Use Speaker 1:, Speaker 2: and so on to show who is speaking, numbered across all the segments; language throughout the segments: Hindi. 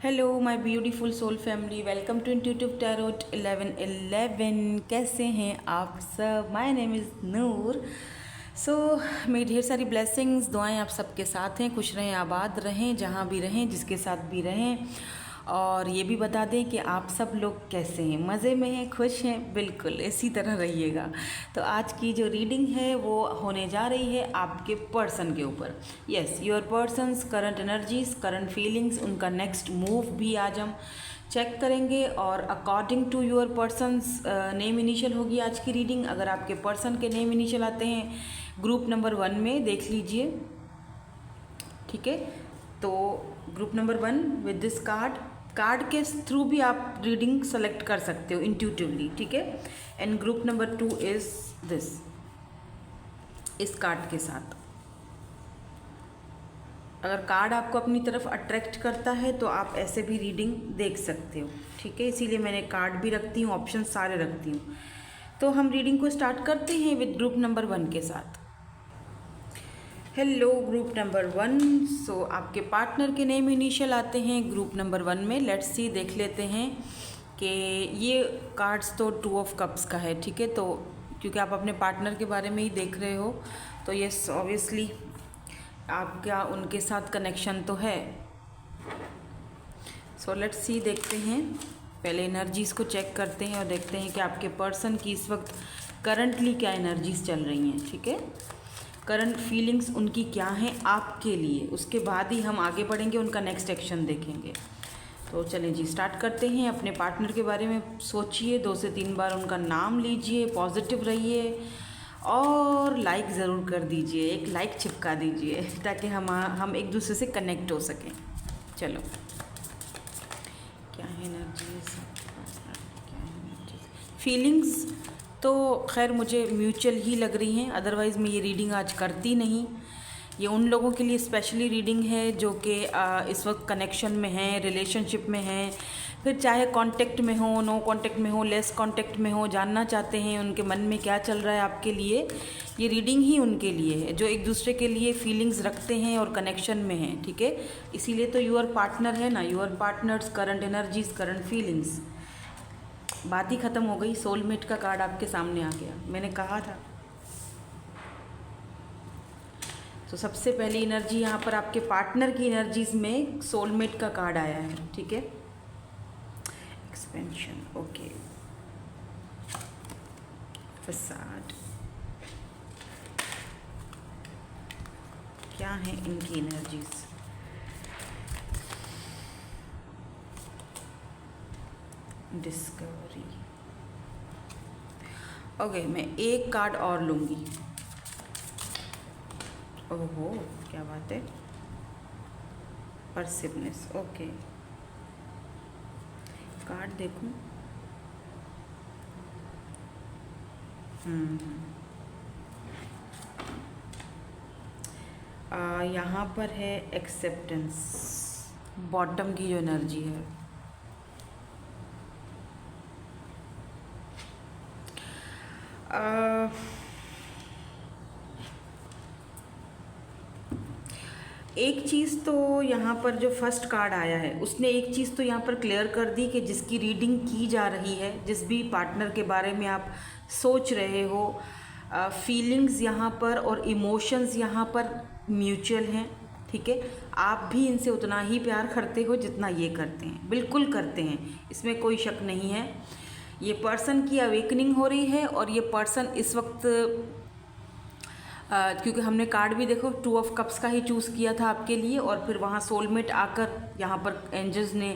Speaker 1: Hello my beautiful soul family, welcome to intuitive tarot 1111। कैसे हैं आप सब? My name is Noor. So मेरी ढेर सारी ब्लेसिंग्स, दुआएं आप सबके साथ हैं। खुश रहें, आबाद रहें, जहाँ भी रहें, जिसके साथ भी रहें। और ये भी बता दें कि आप सब लोग कैसे हैं, मज़े में हैं, खुश हैं। बिल्कुल इसी तरह रहिएगा। तो आज की जो रीडिंग है वो होने जा रही है आपके पर्सन के ऊपर। Yes, your person's current energies, current feelings, उनका नेक्स्ट मूव भी आज हम चेक करेंगे। और according to your person's name initial होगी आज की रीडिंग। अगर आपके पर्सन के नेम इनिशियल आते हैं ग्रुप नंबर 1 में, देख लीजिए। ठीक है, तो group number 1 with this card के थ्रू भी आप रीडिंग सेलेक्ट कर सकते हो इंट्यूटिवली। ठीक है, and group number 2 is this, इस कार्ड के साथ। अगर कार्ड आपको अपनी तरफ अट्रैक्ट करता है तो आप ऐसे भी रीडिंग देख सकते हो। ठीक है, इसीलिए मैंने कार्ड भी रखती हूँ, ऑप्शन सारे रखती हूँ। तो हम रीडिंग को स्टार्ट करते हैं विद ग्रुप नंबर 1 के साथ। Hello group number 1। सो आपके पार्टनर के नेम इनिशियल आते हैं ग्रुप नंबर 1 में। लेट्स सी, देख लेते हैं कि ये कार्ड्स तो 2 ऑफ कप्स का है। ठीक है, तो क्योंकि आप अपने पार्टनर के बारे में ही देख रहे हो तो ये ऑब्वियसली आपका उनके साथ कनेक्शन तो है। सो लेट्स सी, देखते हैं। पहले एनर्जीज़ को चेक करते हैं और देखते हैं कि आपके पर्सन की इस वक्त करंटली क्या एनर्जीज़ चल रही हैं। ठीक है, करंट फीलिंग्स उनकी क्या हैं आपके लिए, उसके बाद ही हम आगे बढ़ेंगे, उनका नेक्स्ट एक्शन देखेंगे। तो चलें जी, स्टार्ट करते हैं। अपने पार्टनर के बारे में सोचिए, 2 से 3 बार उनका नाम लीजिए, पॉजिटिव रहिए और लाइक ज़रूर कर दीजिए, एक लाइक चिपका दीजिए ताकि हम एक दूसरे से कनेक्ट हो सकें। चलो, क्या है एनर्जीज, क्या है एनर्जीज, फीलिंग्स तो खैर मुझे म्यूचुअल ही लग रही हैं, अदरवाइज़ मैं ये रीडिंग आज करती नहीं। ये उन लोगों के लिए स्पेशली रीडिंग है जो कि इस वक्त कनेक्शन में हैं, रिलेशनशिप में हैं, फिर चाहे कांटेक्ट में हो, नो कांटेक्ट में हो, लेस कांटेक्ट में हो, जानना चाहते हैं उनके मन में क्या चल रहा है आपके लिए। ये रीडिंग ही उनके लिए है जो एक दूसरे के लिए फीलिंग्स रखते हैं और कनेक्शन में हैं। ठीक है, इसीलिए तो यूअर पार्टनर है ना, your partners current energies, current feelings. बात ही ख़त्म हो गई, सोलमेट का कार्ड आपके सामने आ गया, मैंने कहा था। तो सबसे पहली एनर्जी यहाँ पर आपके पार्टनर की एनर्जीज में सोलमेट का कार्ड आया है। ठीक है, एक्सपेंशन, ओके, फसाड, क्या है इनकी एनर्जीज? डिस्कवरी। ओके, मैं एक कार्ड और लूँगी। ओहो, क्या बात है, परसिवनेस। ओके, कार्ड देखूं। यहाँ पर है एक्सेप्टेंस, बॉटम की जो एनर्जी है। एक चीज़ तो यहाँ पर जो फर्स्ट कार्ड आया है उसने एक चीज़ तो यहाँ पर क्लियर कर दी कि जिसकी रीडिंग की जा रही है, जिस भी पार्टनर के बारे में आप सोच रहे हो, फीलिंग्स यहाँ पर और इमोशंस यहाँ पर म्यूचुअल हैं। ठीक है, आप भी इनसे उतना ही प्यार करते हो जितना ये करते हैं, बिल्कुल करते हैं, इसमें कोई शक नहीं है। ये पर्सन की अवेकनिंग हो रही है और ये पर्सन इस वक्त क्योंकि हमने कार्ड भी देखो 2 ऑफ कप्स का ही चूज़ किया था आपके लिए, और फिर वहाँ सोलमेट आकर यहाँ पर एंजल्स ने,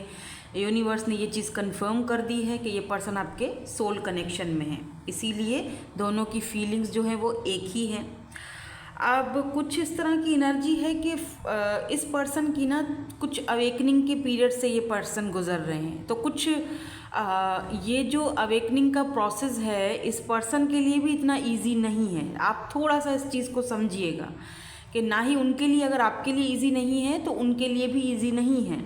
Speaker 1: यूनिवर्स ने ये चीज़ कंफर्म कर दी है कि ये पर्सन आपके सोल कनेक्शन में है, इसीलिए दोनों की फीलिंग्स जो हैं वो एक ही हैं। अब कुछ इस तरह की एनर्जी है कि इस पर्सन की ना कुछ अवेकनिंग के पीरियड से ये पर्सन गुजर रहे हैं, तो कुछ ये जो अवेकनिंग का प्रोसेस है इस पर्सन के लिए भी इतना इजी नहीं है। आप थोड़ा सा इस चीज़ को समझिएगा कि ना ही उनके लिए, अगर आपके लिए इजी नहीं है तो उनके लिए भी इजी नहीं है।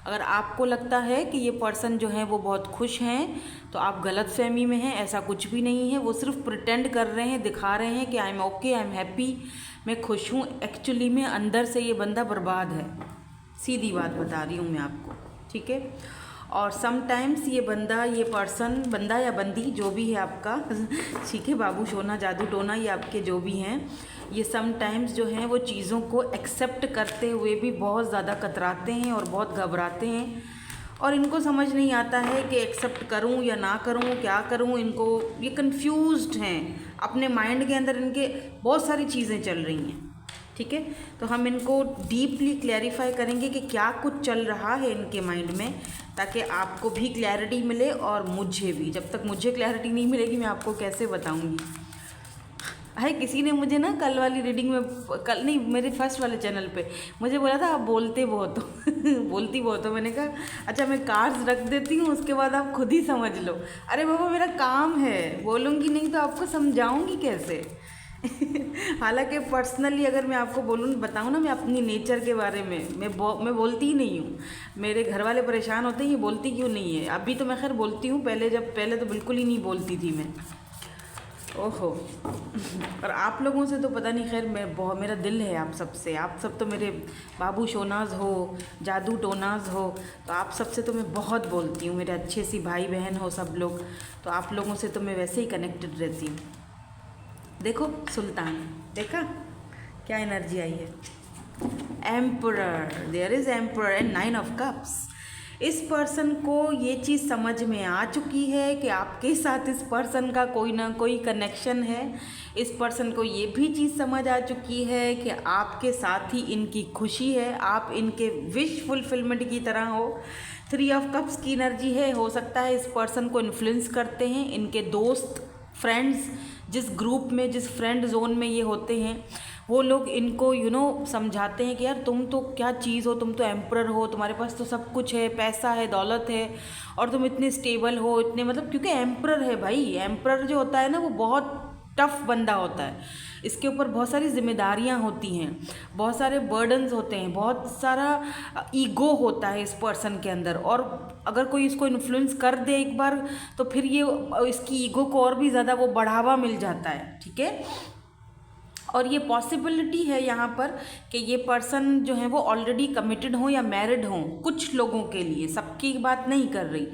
Speaker 1: अगर आपको लगता है कि ये पर्सन जो है वो बहुत खुश हैं तो आप गलत फहमी में हैं, ऐसा कुछ भी नहीं है। वो सिर्फ प्रिटेंड कर रहे हैं, दिखा रहे हैं कि I am okay, I am happy, मैं खुश हूँ। एक्चुअली में अंदर से ये बंदा बर्बाद है, सीधी बात बता रही हूँ मैं आपको। ठीक है। और समटाइम्स ये बंदा, ये पर्सन, बंदा या बंदी जो भी है आपका ठीक है, बाबू सोना जादू टोना, ये आपके जो भी हैं, ये समटाइम्स जो हैं वो चीज़ों को एक्सेप्ट करते हुए भी बहुत ज़्यादा कतराते हैं और बहुत घबराते हैं, और इनको समझ नहीं आता है कि एक्सेप्ट करूं या ना करूं, क्या करूं। इनको ये कंफ्यूज्ड हैं, अपने माइंड के अंदर इनके बहुत सारी चीज़ें चल रही हैं, ठीक है। तो हम इनको डीपली क्लैरिफाई करेंगे कि क्या कुछ चल रहा है इनके माइंड में, ताकि आपको भी क्लैरिटी मिले और मुझे भी। जब तक मुझे क्लैरिटी नहीं मिलेगी मैं आपको कैसे बताऊंगी। है किसी ने मुझे ना कल वाली रीडिंग में, कल नहीं, मेरे फर्स्ट वाले चैनल पे मुझे बोला था आप बोलते बहुत हो बोलती बहुत हो। मैंने कहा अच्छा मैं कार्ड्स रख देती हूँ, उसके बाद आप खुद ही समझ लो। अरे बाबा मेरा काम है, बोलूँगी नहीं तो आपको समझाऊँगी कैसे हालांकि पर्सनली अगर मैं आपको बोलूँ, बताऊँ ना, मैं अपनी नेचर के बारे में मैं बोलती ही नहीं हूँ। मेरे घर वाले परेशान होते हैं ये बोलती क्यों नहीं है। अभी तो मैं खैर बोलती हूँ, पहले तो बिल्कुल ही नहीं बोलती थी मैं। ओहो और आप लोगों से तो पता नहीं, खैर मेरा दिल है आप सबसे। आप सब तो मेरे बाबू सोनाज हो, जादू टोनाज हो, तो आप सबसे तो मैं बहुत बोलती हूँ। मेरे अच्छे सी भाई बहन हो सब लोग, तो आप लोगों से तो मैं वैसे ही कनेक्टेड रहती हूँ। देखो सुल्तान, देखा क्या एनर्जी आई है। Emperor, there is emperor and 9 of cups. इस पर्सन को ये चीज़ समझ में आ चुकी है कि आपके साथ इस पर्सन का कोई ना कोई कनेक्शन है। इस पर्सन को ये भी चीज़ समझ आ चुकी है कि आपके साथ ही इनकी खुशी है, आप इनके विश फुलफिलमेंट की तरह हो। 3 ऑफ कप्स की एनर्जी है। हो सकता है इस पर्सन को इन्फ्लुएंस करते हैं इनके दोस्त, फ्रेंड्स, जिस ग्रुप में, जिस फ्रेंड जोन में ये होते हैं, वो लोग इनको समझाते हैं कि यार तुम तो क्या चीज़ हो, तुम तो एम्परर हो, तुम्हारे पास तो सब कुछ है, पैसा है, दौलत है, और तुम इतने स्टेबल हो, इतने मतलब, क्योंकि एम्परर है भाई। एम्परर जो होता है ना वो बहुत टफ बंदा होता है। इसके ऊपर बहुत सारी जिम्मेदारियां होती हैं, बहुत सारे बर्डन्स होते हैं, बहुत सारा ईगो होता है इस पर्सन के अंदर। और अगर कोई इसको इन्फ्लुएंस कर दे एक बार तो फिर ये इसकी ईगो को और भी ज़्यादा वो बढ़ावा मिल जाता है, ठीक है। और ये पॉसिबिलिटी है यहाँ पर कि ये पर्सन जो है वो ऑलरेडी कमिटेड हो या मैरिड हो, कुछ लोगों के लिए, सबकी बात नहीं कर रही।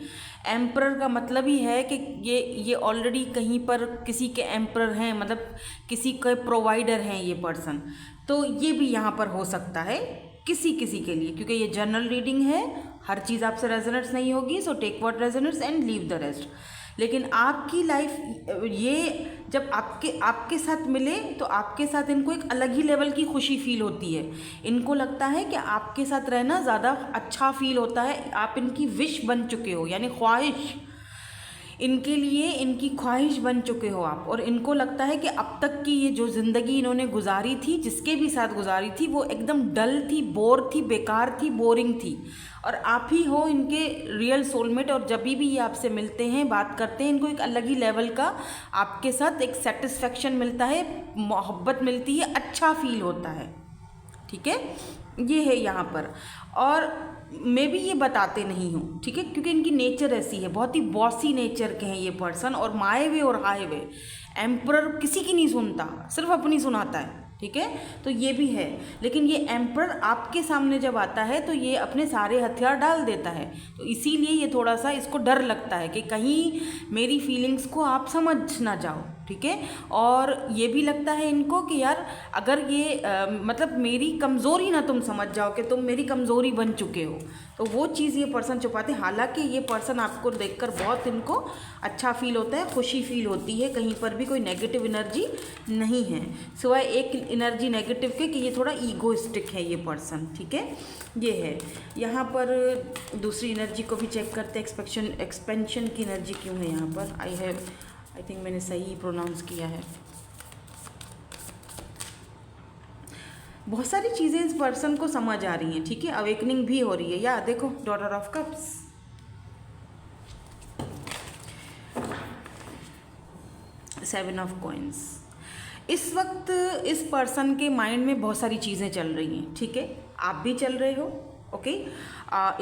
Speaker 1: एम्परर का मतलब ही है कि ये ऑलरेडी कहीं पर किसी के एम्परर हैं, मतलब किसी के प्रोवाइडर हैं ये पर्सन। तो ये भी यहाँ पर हो सकता है किसी किसी के लिए, क्योंकि ये जनरल रीडिंग है, हर चीज़ आपसे रेजोनेट्स नहीं होगी। So take what resonates and leave the rest. लेकिन आपकी लाइफ ये जब आपके साथ मिले तो आपके साथ इनको एक अलग ही लेवल की खुशी फील होती है। इनको लगता है कि आपके साथ रहना ज़्यादा अच्छा फील होता है। आप इनकी विश बन चुके हो, यानी ख्वाहिश, इनके लिए इनकी ख्वाहिश बन चुके हो आप। और इनको लगता है कि अब तक की ये जो ज़िंदगी इन्होंने गुजारी थी, जिसके भी साथ गुजारी थी, वो एकदम डल थी, बोर थी, बेकार थी, बोरिंग थी। और आप ही हो इनके रियल सोलमेट। और जब भी ये आपसे मिलते हैं, बात करते हैं, इनको एक अलग ही लेवल का आपके साथ एक सेटिस्फेक्शन मिलता है, मोहब्बत मिलती है, अच्छा फील होता है, ठीक है। ये है यहाँ पर। और मैं भी ये बताते नहीं हूँ, ठीक है, क्योंकि इनकी नेचर ऐसी है, बहुत ही बॉसी नेचर के हैं ये पर्सन, और माए हुए और हाए हुए। एम्परर किसी की नहीं सुनता, सिर्फ अपनी सुनाता है, ठीक है। तो ये भी है। लेकिन ये एम्परर आपके सामने जब आता है तो ये अपने सारे हथियार डाल देता है। तो इसीलिए ये थोड़ा सा इसको डर लगता है कि कहीं मेरी फीलिंग्स को आप समझ ना जाओ, ठीक है। और ये भी लगता है इनको कि यार अगर ये मतलब मेरी कमज़ोरी ना तुम समझ जाओ कि तुम मेरी कमज़ोरी बन चुके हो, तो वो चीज़ ये पर्सन छुपाते हैं। हालांकि ये पर्सन आपको देखकर बहुत इनको अच्छा फील होता है, खुशी फील होती है, कहीं पर भी कोई नेगेटिव एनर्जी नहीं है, सिवाय एक एनर्जी नेगेटिव के कि ये थोड़ा ईगोइस्टिक है ये पर्सन, ठीक है। ये है। यहाँ पर दूसरी एनर्जी को भी चेक करते हैं, एक्सपेंशन की एनर्जी क्यों है यहाँ पर। आई थिंक मैंने सही प्रोनाउंस किया है। बहुत सारी चीज़ें इस पर्सन को समझ आ रही हैं, ठीक है, अवेकनिंग भी हो रही है। या देखो daughter of cups, seven of coins. इस वक्त इस पर्सन के माइंड में बहुत सारी चीज़ें चल रही हैं, ठीक है, आप भी चल रहे हो, ओके।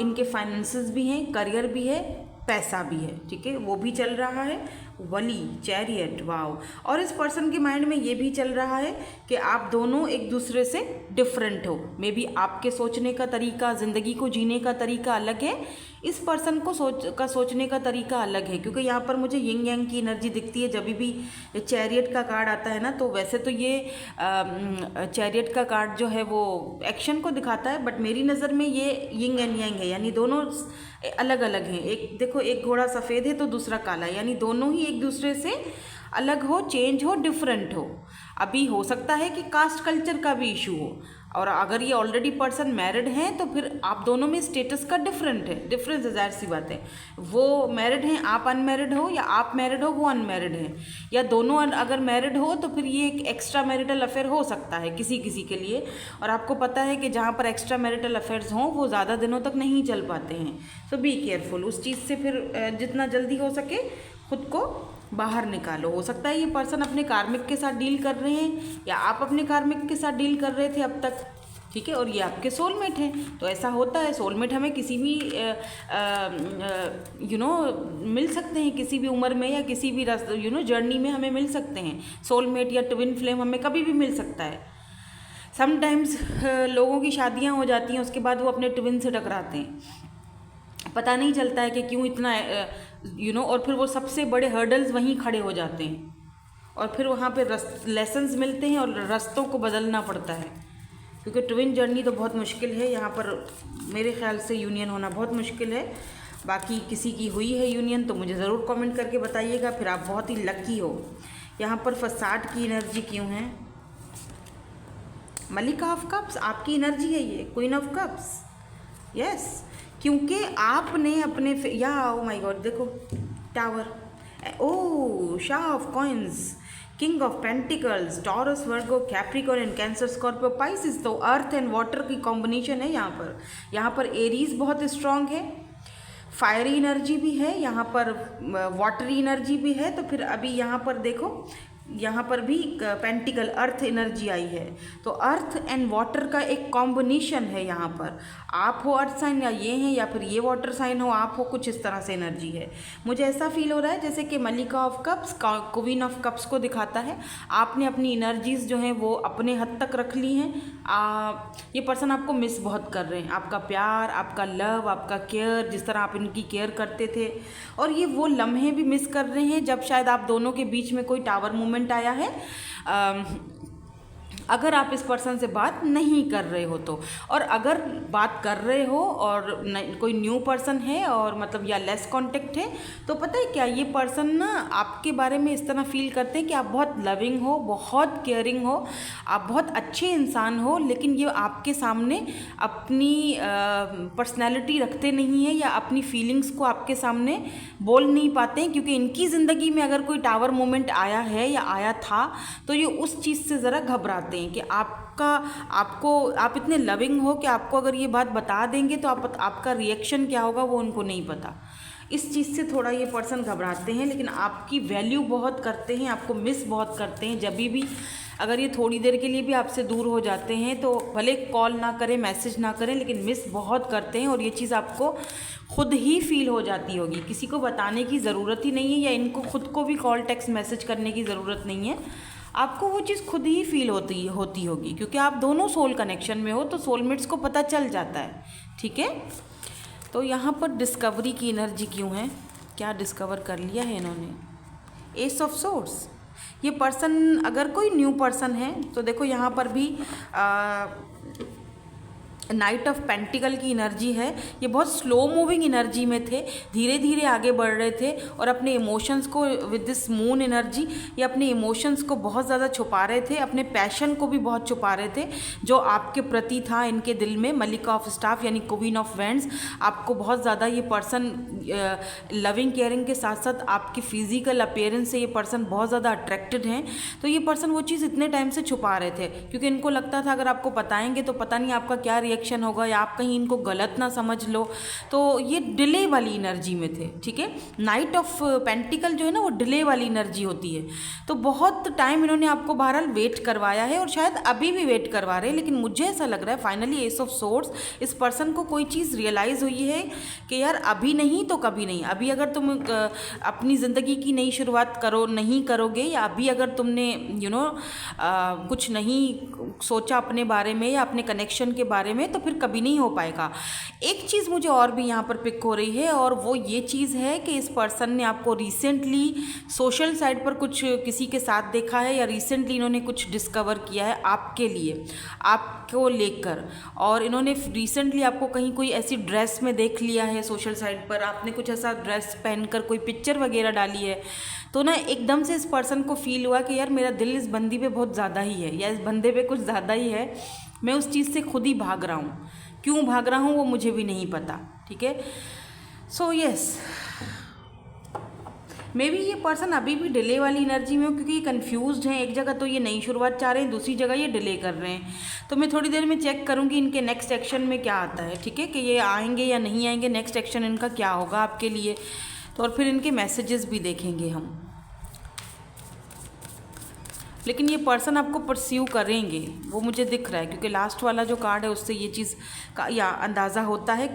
Speaker 1: इनके फाइनेंसेस भी हैं, करियर भी है, पैसा भी है, ठीक है, वो भी चल रहा है, वली, चैरियट, वाओ। और इस पर्सन के माइंड में ये भी चल रहा है कि आप दोनों एक दूसरे से डिफरेंट हो। मे बी आपके सोचने का तरीका, ज़िंदगी को जीने का तरीका अलग है, इस पर्सन को सोचने का तरीका अलग है। क्योंकि यहाँ पर मुझे यिंग यांग की एनर्जी दिखती है। जब भी चैरियट का कार्ड आता है ना, तो वैसे तो ये चैरियट का कार्ड जो है वो एक्शन को दिखाता है, बट मेरी नज़र में ये यिंग एंड यांग है, यानी दोनों अलग अलग हैं। एक देखो, एक घोड़ा सफ़ेद है तो दूसरा काला है, यानी दोनों ही एक दूसरे से अलग हो, चेंज हो, डिफरेंट हो। अभी हो सकता है कि कास्ट कल्चर का भी इशू हो, और अगर ये ऑलरेडी पर्सन मैरिड हैं तो फिर आप दोनों में स्टेटस का डिफरेंस है, जाहिर सी बात है। वो मैरिड हैं, आप अनमैरिड हो, या आप मैरिड हो, वो अनमैरिड हैं, या दोनों अगर मैरिड हो तो फिर ये एक एक्स्ट्रा मैरिटल अफेयर हो सकता है किसी किसी के लिए। और आपको पता है कि जहाँ पर एक्स्ट्रा मैरिटल अफेयर्स हों वो ज़्यादा दिनों तक नहीं चल पाते हैं। सो बी केयरफुल, उस चीज़ से फिर जितना जल्दी हो सके खुद को बाहर निकालो। हो सकता है ये पर्सन अपने कार्मिक के साथ डील कर रहे हैं, या आप अपने कार्मिक के साथ डील कर रहे थे अब तक, ठीक है, और ये आपके सोलमेट हैं। तो ऐसा होता है, सोलमेट हमें किसी भी मिल सकते हैं, किसी भी उम्र में या किसी भी जर्नी में हमें मिल सकते हैं। सोलमेट या ट्विन फ्लेम हमें कभी भी मिल सकता है। समटाइम्स लोगों की शादियां हो जाती हैं, उसके बाद वो अपने ट्विन से टकराते हैं, पता नहीं चलता है कि क्यों इतना और फिर वो सबसे बड़े हर्डल्स वहीं खड़े हो जाते हैं, और फिर वहाँ पे लेसन्स मिलते हैं और रास्तों को बदलना पड़ता है। क्योंकि ट्विन जर्नी तो बहुत मुश्किल है, यहाँ पर मेरे ख्याल से यूनियन होना बहुत मुश्किल है। बाकी किसी की हुई है यूनियन तो मुझे ज़रूर कमेंट करके बताइएगा, फिर आप बहुत ही लकी हो। यहाँ पर फसाड की एनर्जी क्यों है? मलिका ऑफ कप्स आपकी एनर्जी है, ये क्वीन ऑफ कप्स, यस। क्योंकि आपने अपने ओ माय गॉड, देखो टावर, ओ शाह of coins, king of pentacles, Taurus, Virgo, Capricorn and cancer, Scorpio, Pisces. तो अर्थ एंड वाटर की कॉम्बिनेशन है यहाँ पर एरीज बहुत स्ट्रांग है, फायरी एनर्जी भी है, यहाँ पर वाटरी एनर्जी भी है। तो फिर अभी यहाँ पर देखो, यहाँ पर भी पेंटिकल अर्थ एनर्जी आई है। तो अर्थ एंड वाटर का एक कॉम्बिनेशन है यहाँ पर। आप हो अर्थ साइन, या ये हैं, या फिर ये वाटर साइन हो, आप हो, कुछ इस तरह से एनर्जी है। मुझे ऐसा फील हो रहा है जैसे कि मलिका of cups queen of cups को दिखाता है। आपने अपनी एनर्जीज जो हैं वो अपने हद तक रख ली हैं। ये पर्सन आपको मिस बहुत कर रहे हैं, आपका प्यार, आपका लव, आपका केयर, जिस तरह आप इनकी केयर करते थे। और ये वो लम्हे भी मिस कर रहे हैं जब शायद आप दोनों के बीच में कोई टावर मूवमेंट आया है, अगर आप इस पर्सन से बात नहीं कर रहे हो तो। और अगर बात कर रहे हो और कोई न्यू पर्सन है और मतलब या लेस कांटेक्ट है, तो पता है क्या, ये पर्सन ना आपके बारे में इस तरह फील करते हैं कि आप बहुत लविंग हो, बहुत केयरिंग हो, आप बहुत अच्छे इंसान हो, लेकिन ये आपके सामने अपनी पर्सनैलिटी रखते नहीं हैं, या अपनी फीलिंग्स को आपके सामने बोल नहीं पाते हैं। क्योंकि इनकी ज़िंदगी में अगर कोई टावर मोमेंट आया है या आया था तो ये उस चीज़ से ज़रा घबराते हैं कि आप इतने लविंग हो कि आपको अगर ये बात बता देंगे तो आपका रिएक्शन क्या होगा वो उनको नहीं पता। इस चीज़ से थोड़ा ये पर्सन घबराते हैं, लेकिन आपकी वैल्यू बहुत करते हैं, आपको मिस बहुत करते हैं। जब भी अगर ये थोड़ी देर के लिए भी आपसे दूर हो जाते हैं तो भले कॉल ना करें, मैसेज ना करें, लेकिन मिस बहुत करते हैं। और ये चीज़ आपको खुद ही फील हो जाती होगी, किसी को बताने की ज़रूरत ही नहीं है, या इनको खुद को भी कॉल टेक्स्ट मैसेज करने की ज़रूरत नहीं है। आपको वो चीज़ खुद ही फील होती होगी, क्योंकि आप दोनों सोल कनेक्शन में हो, तो सोलमेट्स को पता चल जाता है, ठीक है। तो यहाँ पर डिस्कवरी की एनर्जी क्यों है? क्या डिस्कवर कर लिया है इन्होंने? S of swords. ये पर्सन अगर कोई न्यू पर्सन है तो देखो यहाँ पर भी नाइट ऑफ पेंटिकल की एनर्जी है। ये बहुत स्लो मूविंग एनर्जी में थे, धीरे धीरे आगे बढ़ रहे थे, और अपने इमोशंस को विद दिस मून एनर्जी ये अपने इमोशंस को बहुत ज़्यादा छुपा रहे थे, अपने पैशन को भी बहुत छुपा रहे थे जो आपके प्रति था इनके दिल में। मलिका ऑफ स्टाफ यानी क्वीन ऑफ वैंड्स, आपको बहुत ज़्यादा ये पर्सन लविंग केयरिंग के साथ साथ आपकी फिजिकल अपीयरेंस से ये पर्सन बहुत ज़्यादा अट्रैक्टेड हैं। तो ये पर्सन वो चीज़ इतने टाइम से छुपा रहे थे, क्योंकि इनको लगता था अगर आपको बताएंगे तो पता नहीं आपका क्या रिएक्शन डायरेक्शन होगा या आप कहीं इनको गलत ना समझ लो, तो ये डिले वाली एनर्जी में थे, ठीक है। नाइट ऑफ पेंटिकल जो है ना वो डिले वाली एनर्जी होती है, तो बहुत टाइम इन्होंने आपको बहरहाल वेट करवाया है और शायद अभी भी वेट करवा रहे हैं, लेकिन मुझे ऐसा लग रहा है फाइनली एस ऑफ सोर्ड्स, इस पर्सन को कोई चीज़ रियलाइज़ हुई है कि यार अभी नहीं तो कभी नहीं। अभी अगर तुम अपनी ज़िंदगी की नई शुरुआत नहीं करोगे, या अभी अगर तुमने कुछ नहीं सोचा अपने बारे में या अपने कनेक्शन के बारे में, तो फिर कभी नहीं हो पाएगा। एक चीज़ मुझे और भी यहाँ पर पिक हो रही है, और वो ये चीज़ है कि इस पर्सन ने आपको रिसेंटली सोशल साइड पर कुछ किसी के साथ देखा है, या रिसेंटली इन्होंने कुछ डिस्कवर किया है आपके लिए, आपको लेकर, और इन्होंने रिसेंटली आपको कहीं कोई ऐसी ड्रेस में देख लिया है सोशल साइट पर, आपने कुछ ऐसा ड्रेस पहनकर कोई पिक्चर वगैरह डाली है, तो ना एकदम से इस पर्सन को फील हुआ कि यार मेरा दिल इस बंदी पे बहुत ज़्यादा ही है, या इस बंदे पे कुछ ज़्यादा ही है, मैं उस चीज़ से खुद ही भाग रहा हूँ। क्यों भाग रहा हूँ वो मुझे भी नहीं पता, ठीक है। सो यस, मे बी ये पर्सन अभी भी डिले वाली एनर्जी में हो, क्योंकि ये कन्फ्यूज्ड हैं। एक जगह तो ये नई शुरुआत चाह रहे हैं, दूसरी जगह ये डिले कर रहे हैं। तो मैं थोड़ी देर में चेक करूँगी इनके नेक्स्ट एक्शन में क्या आता है, ठीक है, कि ये आएंगे या नहीं आएंगे, नेक्स्ट एक्शन इनका क्या होगा आपके लिए, तो और फिर इनके मैसेजेस भी देखेंगे हम। लेकिन ये पर्सन आपको परस्यू करेंगे, वो मुझे दिख रहा है, क्योंकि लास्ट वाला जो कार्ड है उससे ये चीज़ का या अंदाज़ा होता है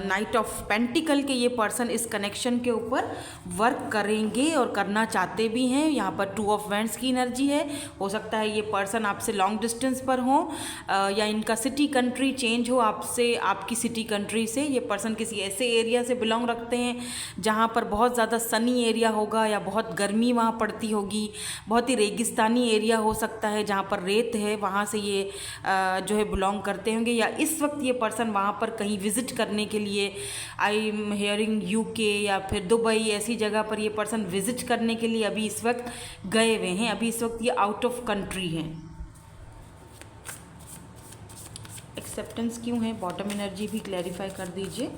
Speaker 1: नाइट ऑफ पेंटिकल के ये पर्सन इस कनेक्शन के ऊपर वर्क करेंगे और करना चाहते भी हैं। यहाँ पर टू ऑफ वैंड्स की एनर्जी है, हो सकता है ये पर्सन आपसे लॉन्ग डिस्टेंस पर हो, या इनका सिटी कंट्री चेंज हो आपसे, आपकी सिटी कंट्री से। ये पर्सन किसी ऐसे एरिया से बिलोंग रखते हैं जहाँ पर बहुत ज़्यादा सनी एरिया होगा, या बहुत गर्मी वहाँ पड़ती होगी, बहुत ही रेगिस्तानी एरिया हो सकता है जहाँ पर रेत है, वहाँ से ये जो है बिलोंग करते होंगे, या इस वक्त ये पर्सन वहाँ पर कहीं विज़िट करने के लिए, आई एम हेयरिंग यूके या फिर दुबई, ऐसी जगह पर ये पर्सन विज़िट करने के लिए अभी इस वक्त गए हुए हैं। अभी इस वक्त ये आउट ऑफ कंट्री हैं। एक्सेप्टेंस क्यों है, बॉटम एनर्जी भी क्लैरिफाई कर दीजिए।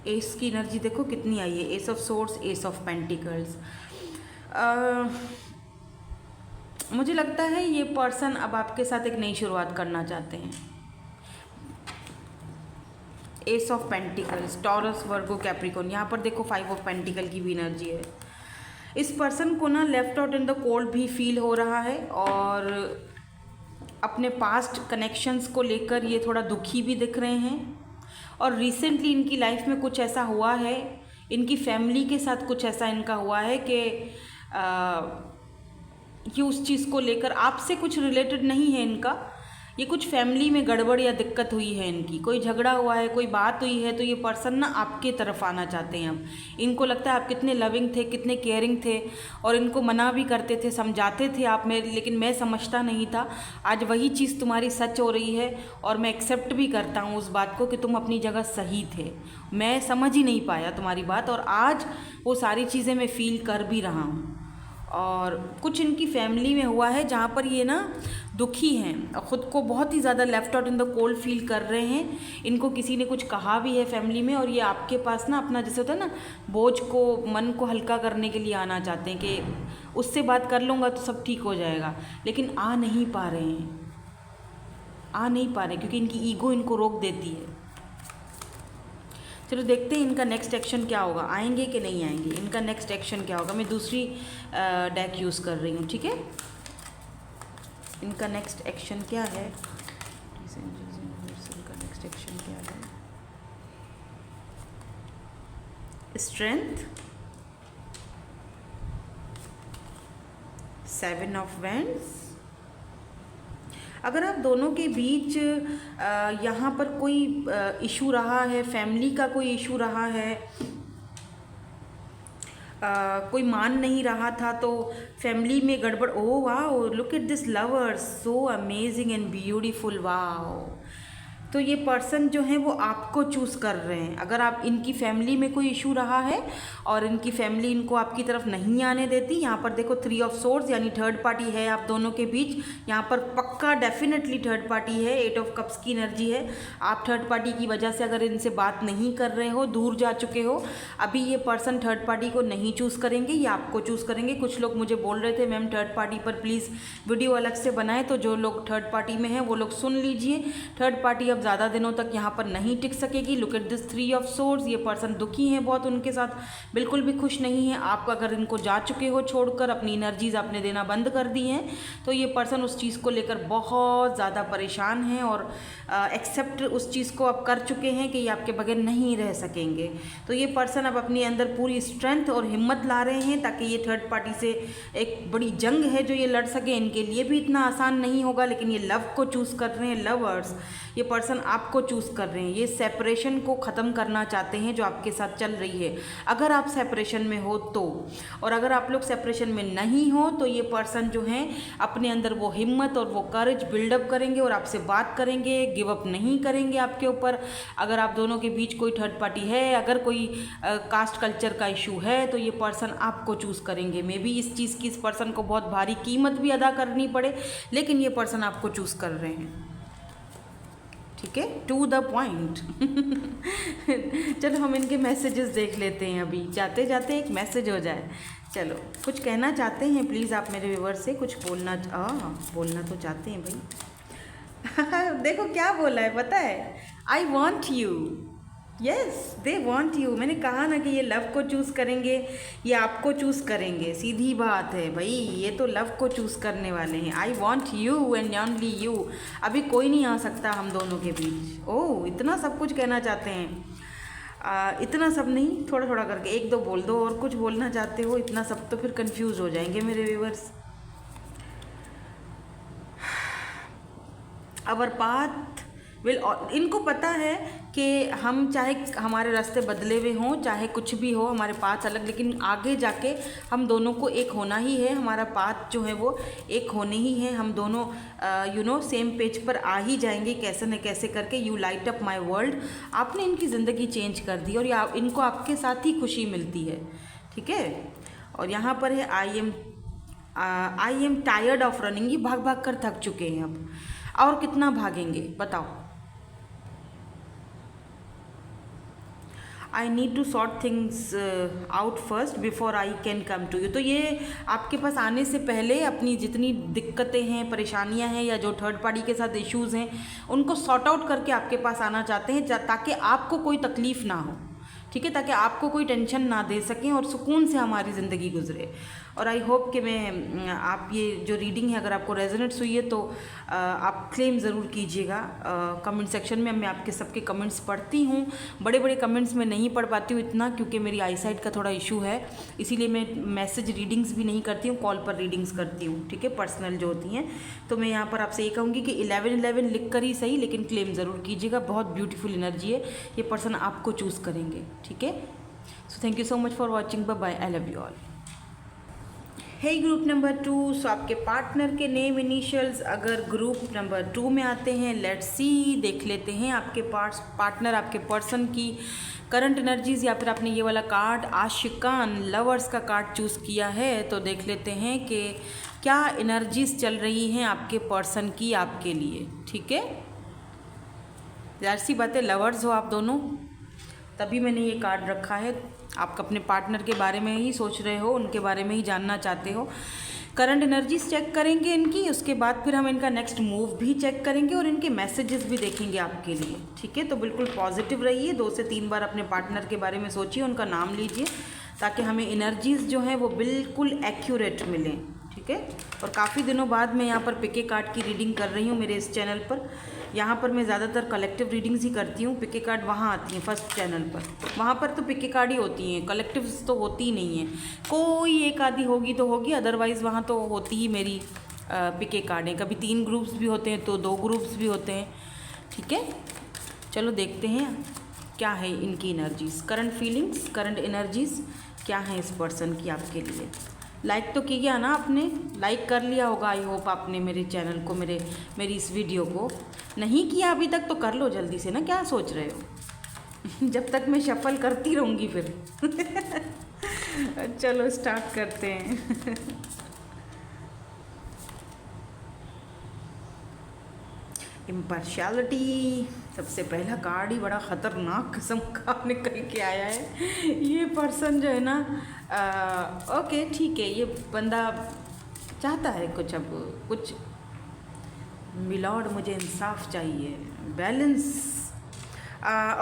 Speaker 1: एस की एनर्जी देखो कितनी आई है, S of swords, S of pentacles. मुझे लगता है ये पर्सन अब आपके साथ एक नई शुरुआत करना चाहते हैं। S of pentacles, Taurus, Virgo, Capricorn, यहाँ पर देखो फाइव ऑफ पेंटिकल की भी एनर्जी है। इस पर्सन को ना left out in the cold भी फील हो रहा है, और अपने पास्ट कनेक्शंस को लेकर ये थोड़ा दुखी भी दिख रहे हैं। और रिसेंटली इनकी लाइफ में कुछ ऐसा हुआ है, इनकी फैमिली के साथ कुछ ऐसा इनका हुआ है कि उस चीज़ को लेकर आपसे कुछ रिलेटेड नहीं है इनका, ये कुछ फैमिली में गड़बड़ या दिक्कत हुई है इनकी, कोई झगड़ा हुआ है, कोई बात हुई है, तो ये पर्सन ना आपके तरफ आना चाहते हैं। अब इनको लगता है आप कितने लविंग थे, कितने केयरिंग थे, और इनको मना भी करते थे, समझाते थे आप में, लेकिन मैं समझता नहीं था। आज वही चीज़ तुम्हारी सच हो रही है, और मैं एक्सेप्ट भी करता हूँ उस बात को कि तुम अपनी जगह सही थे, मैं समझ ही नहीं पाया तुम्हारी बात, और आज वो सारी चीज़ें मैं फील कर भी रहा हूँ। और कुछ इनकी फैमिली में हुआ है जहाँ पर ये ना दुखी हैं और ख़ुद को बहुत ही ज़्यादा left out in the cold feel कर रहे हैं। इनको किसी ने कुछ कहा भी है फैमिली में, और ये आपके पास ना अपना जैसे होता है ना बोझ को, मन को हल्का करने के लिए आना चाहते हैं कि उससे बात कर लूँगा तो सब ठीक हो जाएगा, लेकिन आ नहीं पा रहे हैं, क्योंकि इनकी ईगो इनको रोक देती है। चलो देखते हैं इनका नेक्स्ट एक्शन क्या होगा, आएंगे कि नहीं आएंगे, इनका नेक्स्ट एक्शन क्या होगा। मैं दूसरी डेक यूज़ कर रही हूँ, ठीक है। इनका नेक्स्ट एक्शन क्या है, इनका नेक्स्ट एक्शन क्या है, स्ट्रेंथ, 7 ऑफ वैंड्स। अगर आप दोनों के बीच यहाँ पर कोई इशू रहा है, फैमिली का कोई इशू रहा है, कोई मान नहीं रहा था, तो फैमिली में गड़बड़, oh wow, look at this lovers, so amazing and beautiful, wow, तो ये पर्सन जो है वो आपको चूज़ कर रहे हैं। अगर आप इनकी फैमिली में कोई इशू रहा है और इनकी फैमिली इनको आपकी तरफ नहीं आने देती, यहाँ पर देखो 3 ऑफ सोर्ड्स यानी थर्ड पार्टी है आप दोनों के बीच। यहाँ पर पक्का डेफिनेटली थर्ड पार्टी है। 8 ऑफ कप्स की एनर्जी है। आप थर्ड पार्टी की वजह से अगर इनसे बात नहीं कर रहे हो, दूर जा चुके हो, अभी ये पर्सन थर्ड पार्टी को नहीं चूज़ करेंगे, ये आपको चूज़ करेंगे। कुछ लोग मुझे बोल रहे थे मैम थर्ड पार्टी पर प्लीज़ वीडियो अलग से बनाएं, तो जो लोग थर्ड पार्टी में हैं वो लोग सुन लीजिए। थर्ड पार्टी अब ज़्यादा दिनों तक यहाँ पर नहीं टिक सकेगी। Look at this 3 of swords. ये पर्सन दुखी हैं बहुत, उनके साथ बिल्कुल भी खुश नहीं है। आप अगर इनको जा चुके हो छोड़कर, अपनी एनर्जीज आपने देना बंद कर दी हैं, तो ये पर्सन उस चीज़ को लेकर बहुत ज़्यादा परेशान हैं और एक्सेप्ट उस चीज़ को अब कर चुके हैं कि ये आपके बगैर नहीं रह सकेंगे। तो ये पर्सन अब अपने अंदर पूरी स्ट्रेंथ और हिम्मत ला रहे हैं ताकि ये थर्ड पार्टी से एक बड़ी जंग है जो ये लड़ सके। इनके लिए भी इतना आसान नहीं होगा, लेकिन ये लव को चूज़ कर रहे हैं। लवर्स, ये पर्सन आपको चूज़ कर रहे हैं। ये सेपरेशन को ख़त्म करना चाहते हैं जो आपके साथ चल रही है। अगर आप सेपरेशन में हो तो, और अगर आप लोग सेपरेशन में नहीं हो तो ये पर्सन जो हैं अपने अंदर वो हिम्मत और वो करेज बिल्डअप करेंगे और आपसे बात करेंगे, गिव अप नहीं करेंगे आपके ऊपर। अगर आप दोनों के बीच कोई थर्ड पार्टी है, अगर कोई कास्ट कल्चर का इशू है, तो ये पर्सन आपको चूज़ करेंगे। मे बी इस चीज़ की इस पर्सन को बहुत भारी कीमत भी अदा करनी पड़े, लेकिन ये पर्सन आपको चूज़ कर रहे हैं। ठीक है, टू द पॉइंट। चलो हम इनके मैसेजेस देख लेते हैं। अभी जाते जाते एक मैसेज हो जाए। चलो, कुछ कहना चाहते हैं प्लीज़ आप मेरे व्यूअर से? कुछ बोलना तो चाहते हैं भाई। देखो क्या बोला है पता है, I want you. Yes, they want you. मैंने कहा ना कि ये लव को चूज़ करेंगे, ये आपको चूज़ करेंगे। सीधी बात है भाई, ये तो लव को चूज़ करने वाले हैं। I want you and only you. अभी कोई नहीं आ सकता हम दोनों के बीच। ओह, इतना सब कुछ कहना चाहते हैं। इतना सब नहीं, थोड़ा थोड़ा करके 1-2 बोल दो। और कुछ बोलना चाहते हो? इतना सब तो फिर कंफ्यूज हो जाएंगे मेरे व्यूअर्स। अवर पाथ इनको पता है कि हम चाहे हमारे रास्ते बदले हुए हों, चाहे कुछ भी हो, हमारे पाथ अलग, लेकिन आगे जाके हम दोनों को एक होना ही है। हमारा पाथ जो है वो एक होने ही है। हम दोनों सेम पेज पर आ ही जाएंगे कैसे न कैसे करके। You light up my world. आपने इनकी ज़िंदगी चेंज कर दी और इनको आपके साथ ही खुशी मिलती है। ठीक है, और यहाँ पर है I am tired of running. ये भाग भाग कर थक चुके हैं अब, और कितना भागेंगे बताओ। I need to sort things out first before I can come to you. तो ये आपके पास आने से पहले अपनी जितनी दिक्कतें हैं, परेशानियां हैं, या जो थर्ड पार्टी के साथ इश्यूज़ हैं, उनको सॉर्ट आउट करके आपके पास आना चाहते हैं ताकि आपको कोई तकलीफ़ ना हो। ठीक है, ताकि आपको कोई टेंशन ना दे सकें और सुकून से हमारी ज़िंदगी गुजरे। और आई होप कि मैं आप ये जो रीडिंग है अगर आपको रेजोनेट्स हुई है तो आप क्लेम ज़रूर कीजिएगा कमेंट सेक्शन में। मैं आपके सबके कमेंट्स पढ़ती हूँ। बड़े बड़े कमेंट्स में नहीं पढ़ पाती हूँ इतना, क्योंकि मेरी आईसाइट का थोड़ा इशू है, इसीलिए मैं मैसेज रीडिंग्स भी नहीं करती हूँ, कॉल पर रीडिंग्स करती हूँ। ठीक है, पर्सनल जो होती हैं। तो मैं यहाँ पर आपसे ये कहूँगी कि 11-11 लिख कर ही सही, लेकिन क्लेम ज़रूर कीजिएगा। बहुत ब्यूटीफुल एनर्जी है, ये पर्सन आपको चूज़ करेंगे। ठीक है, so thank you so much for watching. Bye bye, I love you all. Hey group number 2, so आपके पार्टनर के नेम इनिशियल्स अगर ग्रुप नंबर 2 में आते हैं, लेट्स सी, देख लेते हैं आपके पार्टनर, आपके पर्सन की करंट एनर्जीज, या फिर आपने ये वाला कार्ड आशिकान लवर्स का कार्ड चूज़ किया है, तो देख लेते हैं कि क्या एनर्जीज चल रही हैं आपके पर्सन की आपके लिए। ठीक है, यार सी बात है, लवर्स हो आप दोनों, तभी मैंने ये कार्ड रखा है। आप अपने पार्टनर के बारे में ही सोच रहे हो, उनके बारे में ही जानना चाहते हो। करंट एनर्जीज चेक करेंगे इनकी, उसके बाद फिर हम इनका नेक्स्ट मूव भी चेक करेंगे और इनके मैसेजेस भी देखेंगे आपके लिए। ठीक है, तो बिल्कुल पॉजिटिव रहिए। 2 से 3 बार अपने पार्टनर के बारे में सोचिए, उनका नाम लीजिए, ताकि हमें एनर्जीज जो हैं वो बिल्कुल एक्यूरेट मिलें। ठीक है, और काफ़ी दिनों बाद मैं यहाँ पर पिके कार्ड की रीडिंग कर रही हूँ मेरे इस चैनल पर। यहाँ पर मैं ज़्यादातर कलेक्टिव रीडिंग्स ही करती हूँ। पिके कार्ड वहाँ आती हैं फर्स्ट चैनल पर, वहाँ पर तो पिके कार्ड ही होती हैं, कलेक्टिव्स तो होती ही नहीं है। कोई एक आधी होगी तो होगी, अदरवाइज़ वहाँ तो होती ही मेरी पिके कार्डें। कभी 3 ग्रुप्स भी होते हैं तो 2 ग्रुप्स भी होते हैं। ठीक है, चलो देखते हैं क्या है इनकी energies, current feelings, current energies क्या है इस पर्सन की आपके लिए। लाइक तो किया ना आपने, लाइक कर लिया होगा आई होप आपने मेरे चैनल को, मेरी इस वीडियो को। नहीं किया अभी तक तो कर लो जल्दी से ना, क्या सोच रहे हो। जब तक मैं शफल करती रहूँगी फिर। चलो स्टार्ट करते हैं। इम्पार्शियलिटी, सबसे पहला कार्ड ही बड़ा ख़तरनाक किस्म का निकल के आया है। ये पर्सन जो है ना, ओके ठीक है, ये बंदा चाहता है कुछ, अब कुछ मिलॉर्ड मुझे इंसाफ चाहिए, बैलेंस।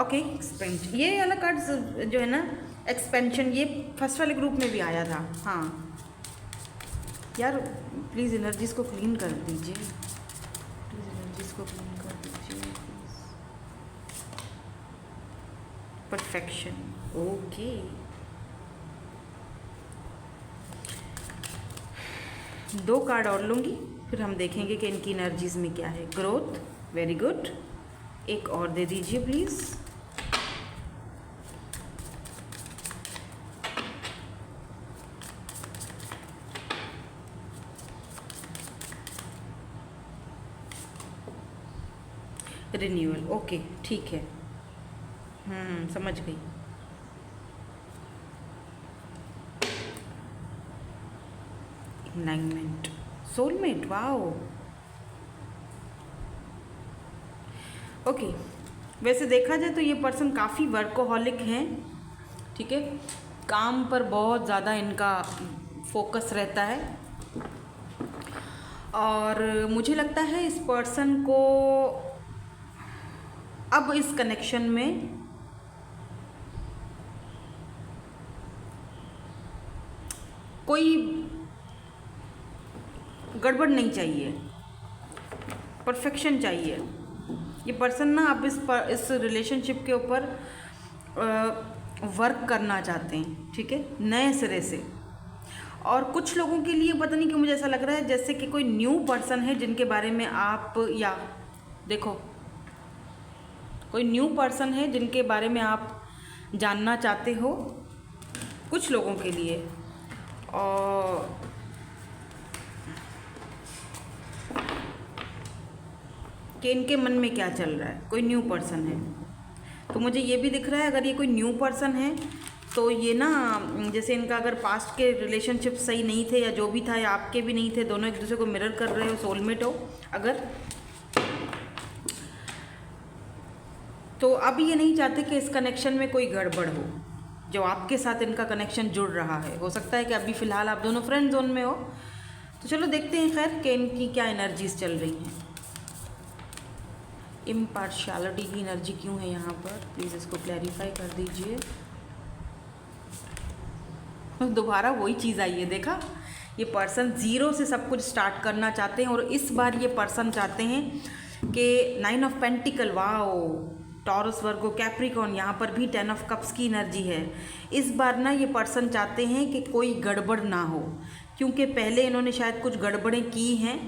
Speaker 1: ओके एक्सपेंशन, ये वाला कार्ड जो है ना एक्सपेंशन, ये फर्स्ट वाले ग्रुप में भी आया था। हाँ यार प्लीज़ एनर्जीज को क्लीन कर दीजिए, प्लीज़ एनर्जीज को क्लीन कर दीजिए प्लीज़। Perfection, okay. दो कार्ड और लूँगी फिर हम देखेंगे कि इनकी एनर्जीज में क्या है। Growth, very good. एक और दे दीजिए प्लीज़। रिन्यूअल, ओके ठीक है, समझ गई। इनलाइनमेंट, सोलमेट, वाओ। ओके, वैसे देखा जाए तो ये पर्सन काफ़ी वर्कोहॉलिक हैं, ठीक है, काम पर बहुत ज़्यादा इनका फोकस रहता है। और मुझे लगता है इस पर्सन को अब इस कनेक्शन में कोई गड़बड़ नहीं चाहिए, परफेक्शन चाहिए। ये पर्सन ना अब इस रिलेशनशिप के ऊपर वर्क करना चाहते हैं, ठीक है, नए सिरे से। और कुछ लोगों के लिए पता नहीं क्यों मुझे ऐसा लग रहा है जैसे कि कोई न्यू पर्सन है जिनके बारे में आप, या देखो कोई न्यू पर्सन है जिनके बारे में आप जानना चाहते हो कुछ लोगों के लिए। और कि इनके मन में क्या चल रहा है, कोई न्यू पर्सन है। तो मुझे ये भी दिख रहा है अगर ये कोई न्यू पर्सन है तो ये ना, जैसे इनका अगर पास्ट के रिलेशनशिप सही नहीं थे या जो भी था, या आपके भी नहीं थे, दोनों एक दूसरे को मिरर कर रहे हो, सोलमेट हो अगर, तो अब ये नहीं चाहते कि इस कनेक्शन में कोई गड़बड़ हो। जो आपके साथ इनका कनेक्शन जुड़ रहा है, हो सकता है कि अभी फ़िलहाल आप दोनों फ्रेंड जोन में हो। तो चलो देखते हैं खैर कि इनकी क्या एनर्जीज चल रही हैं। इम्पार्शियलिटी की एनर्जी क्यों है यहाँ पर, प्लीज़ इसको क्लैरिफाई कर दीजिए। दोबारा वही चीज़ आई है, देखा, ये पर्सन ज़ीरो से सब कुछ स्टार्ट करना चाहते हैं। और इस बार ये पर्सन चाहते हैं कि 9 of pentacle, wow, taurus, Virgo, Capricorn, यहाँ पर भी 10 ऑफ कप्स की एनर्जी है। इस बार ना ये पर्सन चाहते हैं कि कोई गड़बड़ ना हो, क्योंकि पहले इन्होंने शायद कुछ गड़बड़ें की हैं।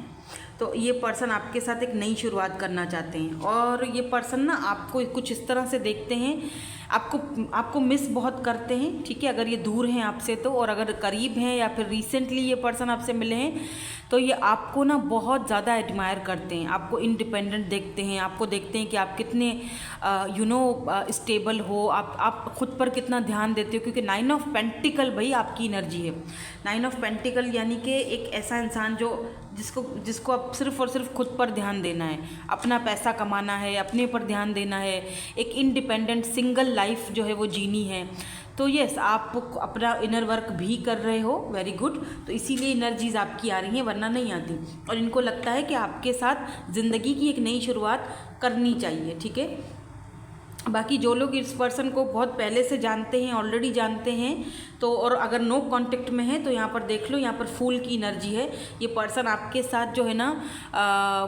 Speaker 1: तो ये पर्सन आपके साथ एक नई शुरुआत करना चाहते हैं। और ये पर्सन ना आपको कुछ इस तरह से देखते हैं, आपको मिस बहुत करते हैं, ठीक है, अगर ये दूर हैं आपसे तो। और अगर करीब हैं या फिर रिसेंटली ये पर्सन आपसे मिले हैं तो ये आपको ना बहुत ज़्यादा एडमायर करते हैं, आपको इंडिपेंडेंट देखते हैं, आपको देखते हैं कि आप कितने स्टेबल हो, आप खुद पर कितना ध्यान देते हो। क्योंकि 9 ऑफ पेंटिकल भाई आपकी एनर्जी है। 9 ऑफ पेंटिकल यानी कि एक ऐसा इंसान जिसको अब सिर्फ और सिर्फ खुद पर ध्यान देना है, अपना पैसा कमाना है, अपने पर ध्यान देना है, एक इंडिपेंडेंट सिंगल लाइफ जो है वो जीनी है। तो यस, आप अपना इनर वर्क भी कर रहे हो, वेरी गुड। तो इसीलिए एनर्जीज आपकी आ रही हैं, वरना नहीं आती। और इनको लगता है कि आपके साथ ज़िंदगी की एक नई शुरुआत करनी चाहिए, ठीक है। बाकी जो लोग इस पर्सन को बहुत पहले से जानते हैं, ऑलरेडी जानते हैं, तो और अगर नो कांटेक्ट में है तो यहाँ पर देख लो, यहाँ पर फूल की एनर्जी है। ये पर्सन आपके साथ जो है ना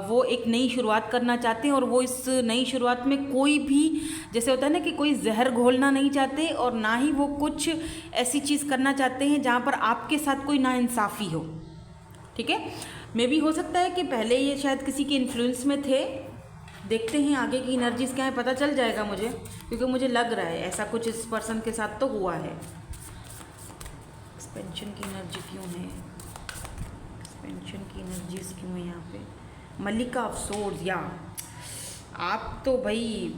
Speaker 1: वो एक नई शुरुआत करना चाहते हैं। और वो इस नई शुरुआत में कोई भी, जैसे होता है ना कि कोई जहर घोलना नहीं चाहते, और ना ही वो कुछ ऐसी चीज़ करना चाहते हैं जहाँ पर आपके साथ कोई नाइंसाफ़ी हो, ठीक है। मे भी हो सकता है कि पहले ये शायद किसी के इन्फ्लुएंस में थे। देखते हैं आगे की एनर्जीज़ क्या है, पता चल जाएगा मुझे, क्योंकि मुझे लग रहा है ऐसा कुछ इस पर्सन के साथ तो हुआ है। एक्सपेंशन की एनर्जी क्यों है, एक्सपेंशन की एनर्जीज क्यों है यहाँ पे। मलिका ऑफ सोर्ड्स, या आप तो भाई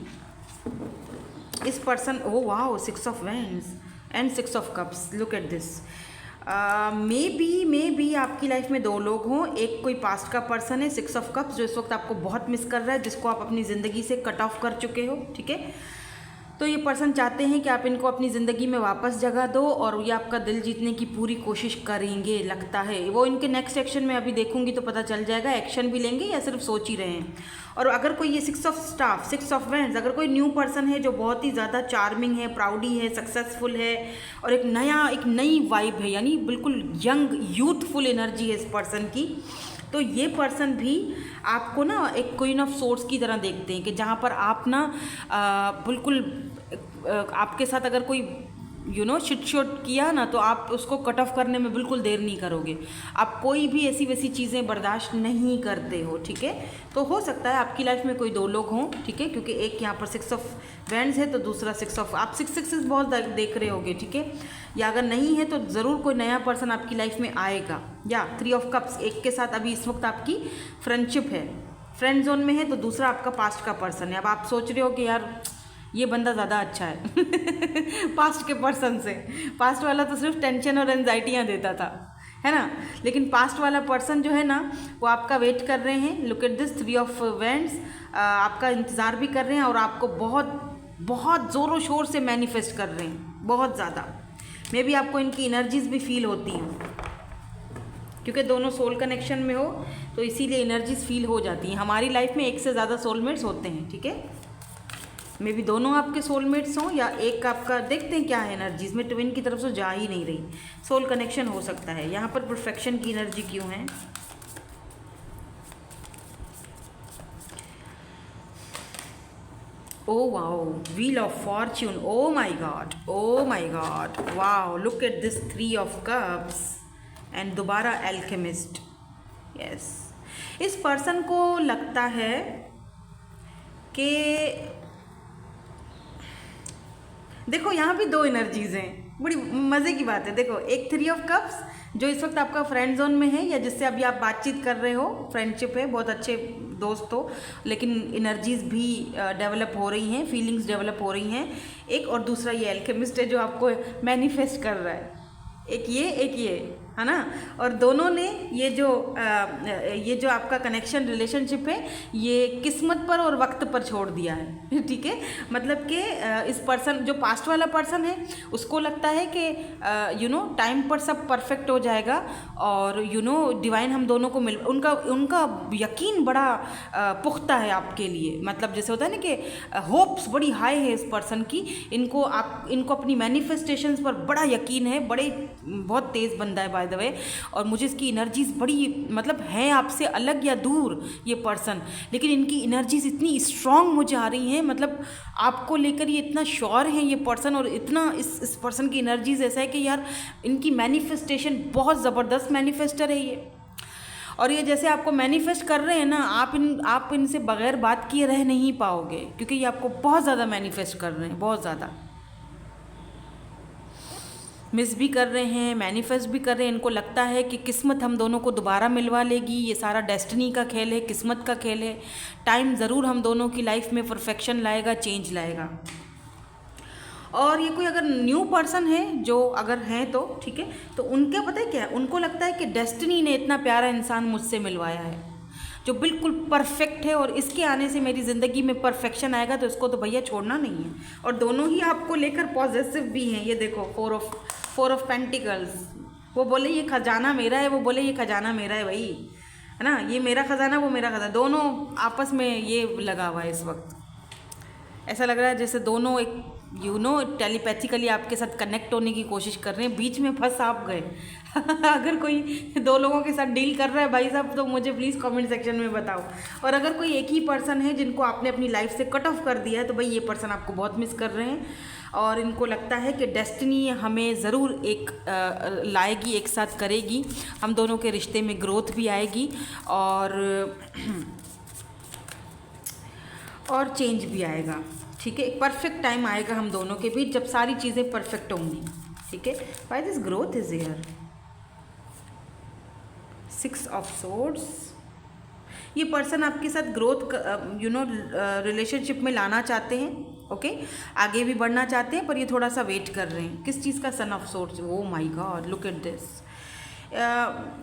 Speaker 1: इस person, oh wow, 6 of wands and 6 of cups, look at this. May be आपकी लाइफ में 2 लोग हों। एक कोई पास्ट का पर्सन है, 6 ऑफ कप्स, जो इस वक्त आपको बहुत मिस कर रहा है, जिसको आप अपनी ज़िंदगी से कट ऑफ कर चुके हो, ठीक है। तो ये पर्सन चाहते हैं कि आप इनको अपनी ज़िंदगी में वापस जगह दो और ये आपका दिल जीतने की पूरी कोशिश करेंगे, लगता है। वो इनके नेक्स्ट एक्शन में अभी देखूंगी तो पता चल जाएगा, एक्शन भी लेंगे या सिर्फ सोच ही रहे हैं। और अगर कोई ये 6 ऑफ स्टाफ, 6 ऑफ वैंड्स, अगर कोई न्यू पर्सन है जो बहुत ही ज़्यादा चार्मिंग है, प्राउडी है, सक्सेसफुल है और एक नई वाइब है, यानी बिल्कुल यंग यूथफुल एनर्जी है इस पर्सन की, तो ये पर्सन भी आपको ना एक क्वीन ऑफ सोर्ड्स की तरह देखते हैं कि जहाँ पर आप ना बिल्कुल आपके साथ अगर कोई शिट शॉट किया ना तो आप उसको कट ऑफ करने में बिल्कुल देर नहीं करोगे। आप कोई भी ऐसी वैसी चीज़ें बर्दाश्त नहीं करते हो, ठीक है। तो हो सकता है आपकी लाइफ में कोई 2 लोग हों, ठीक है, क्योंकि एक यहाँ पर 6 ऑफ वैंड्स है तो दूसरा 6 ऑफ, आप 6 बहुत देख रहे होगे, ठीक है। या अगर नहीं है तो ज़रूर कोई नया पर्सन आपकी लाइफ में आएगा। या 3 ऑफ कप्स, एक के साथ अभी इस वक्त आपकी फ्रेंडशिप है, फ्रेंड जोन में है, तो दूसरा आपका पास्ट का पर्सन है। अब आप सोच रहे हो कि यार ये बंदा ज़्यादा अच्छा है पास्ट के पर्सन से। पास्ट वाला तो सिर्फ टेंशन और एंजाइटियाँ देता था, है ना, लेकिन पास्ट वाला पर्सन जो है ना वो आपका वेट कर रहे हैं। Look at this 3 of wands, आपका इंतज़ार भी कर रहे हैं और आपको बहुत बहुत ज़ोरों शोर से मैनिफेस्ट कर रहे हैं, बहुत ज़्यादा। मे बी आपको इनकी एनर्जीज भी फील होती हैं, क्योंकि दोनों सोल कनेक्शन में हो तो इसीलिए एनर्जीज फील हो जाती हैं। हमारी लाइफ में एक से ज़्यादा सोलमेट्स होते हैं, ठीक है। मे बी दोनों आपके सोलमेट्स हों या एक आपका, देखते हैं क्या है एनर्जीज में। ट्विन की तरफ से जा ही नहीं रही, सोल कनेक्शन हो सकता है। यहाँ पर परफेक्शन की एनर्जी क्यों है, oh wow, wheel of Fortune, O my God, wow, look at this 3 of cups and दोबारा एल्केमिस्ट। यस, इस पर्सन को लगता है कि देखो यहाँ भी 2 एनर्जीज हैं, बड़ी मज़े की बात है। देखो, एक 3 ऑफ कप्स जो इस वक्त आपका फ्रेंड जोन में है या जिससे अभी आप बातचीत कर रहे हो, फ्रेंडशिप है, बहुत अच्छे दोस्त हो, लेकिन एनर्जीज भी डेवलप हो रही हैं, फीलिंग्स डेवलप हो रही हैं। एक और दूसरा ये एल्केमिस्ट है जो आपको मैनिफेस्ट कर रहा है, एक ये, है ना। और दोनों ने ये जो आपका कनेक्शन रिलेशनशिप है ये किस्मत पर और वक्त पर छोड़ दिया है, ठीक है। मतलब कि इस पर्सन, जो पास्ट वाला पर्सन है, उसको लगता है कि टाइम पर सब परफेक्ट हो जाएगा और डिवाइन हम दोनों को मिल, उनका यकीन बड़ा पुख्ता है आपके लिए। मतलब जैसे होता है ना कि होप्स बड़ी हाई है इस पर्सन की, इनको अपनी मैनिफेस्टेशंस पर बड़ा यकीन है, बहुत तेज़ बंदा है बाय द वे। और मुझे इसकी एनर्जीज बड़ी, मतलब है आपसे अलग या दूर ये पर्सन, लेकिन इनकी एनर्जीज इतनी स्ट्रांग मुझे आ रही हैं, मतलब आपको लेकर ये इतना श्योर है ये पर्सन। और इतना इस पर्सन की एनर्जीज ऐसा है कि यार इनकी मैनिफेस्टेशन बहुत ज़बरदस्त मैनिफेस्टर है ये। और ये जैसे आपको मैनिफेस्ट कर रहे हैं ना, आप इनसे बगैर बात किए रह नहीं पाओगे, क्योंकि ये आपको बहुत ज़्यादा मैनिफेस्ट कर रहे हैं, बहुत ज़्यादा मिस भी कर रहे हैं, मैनिफेस्ट भी कर रहे हैं। इनको लगता है कि किस्मत हम दोनों को दोबारा मिलवा लेगी, ये सारा डेस्टिनी का खेल है, किस्मत का खेल है। टाइम ज़रूर हम दोनों की लाइफ में परफेक्शन लाएगा, चेंज लाएगा। और ये कोई अगर न्यू पर्सन है, जो अगर हैं तो ठीक है, तो उनका पता है क्या है, उनको लगता है कि डेस्टिनी ने इतना प्यारा इंसान मुझसे मिलवाया है जो बिल्कुल परफेक्ट है, और इसके आने से मेरी ज़िंदगी में परफेक्शन आएगा, तो इसको तो भैया छोड़ना नहीं है। और दोनों ही आपको लेकर पॉजिटिव भी हैं। ये देखो, 4 ऑफ पेंटिकल्स, वो बोले ये खजाना मेरा है, वो बोले ये खजाना मेरा है भाई, है ना, ये मेरा खजाना, वो मेरा खजाना, दोनों आपस में ये लगा हुआ है इस वक्त। ऐसा लग रहा है जैसे दोनों एक टेलीपैथिकली आपके साथ कनेक्ट होने की कोशिश कर रहे हैं, बीच में फंस आप गए अगर कोई 2 लोगों के साथ डील कर रहा है भाई साहब, तो मुझे प्लीज़ कमेंट सेक्शन में बताओ। और अगर कोई एक ही पर्सन है जिनको आपने अपनी लाइफ से कट ऑफ कर दिया है, तो भाई ये पर्सन आपको बहुत मिस कर रहे हैं, और इनको लगता है कि डेस्टिनी हमें ज़रूर एक लाएगी, एक साथ करेगी, हम दोनों के रिश्ते में ग्रोथ भी आएगी और चेंज भी आएगा, ठीक है। एक परफेक्ट टाइम आएगा हम दोनों के बीच जब सारी चीज़ें परफेक्ट होंगी। ठीक है, why this growth is here, 6 of swords. ये पर्सन आपके साथ ग्रोथ रिलेशनशिप में लाना चाहते हैं, ओके आगे भी बढ़ना चाहते हैं, पर ये थोड़ा सा वेट कर रहे हैं। किस चीज़ का? Son of swords. O my God, look at this.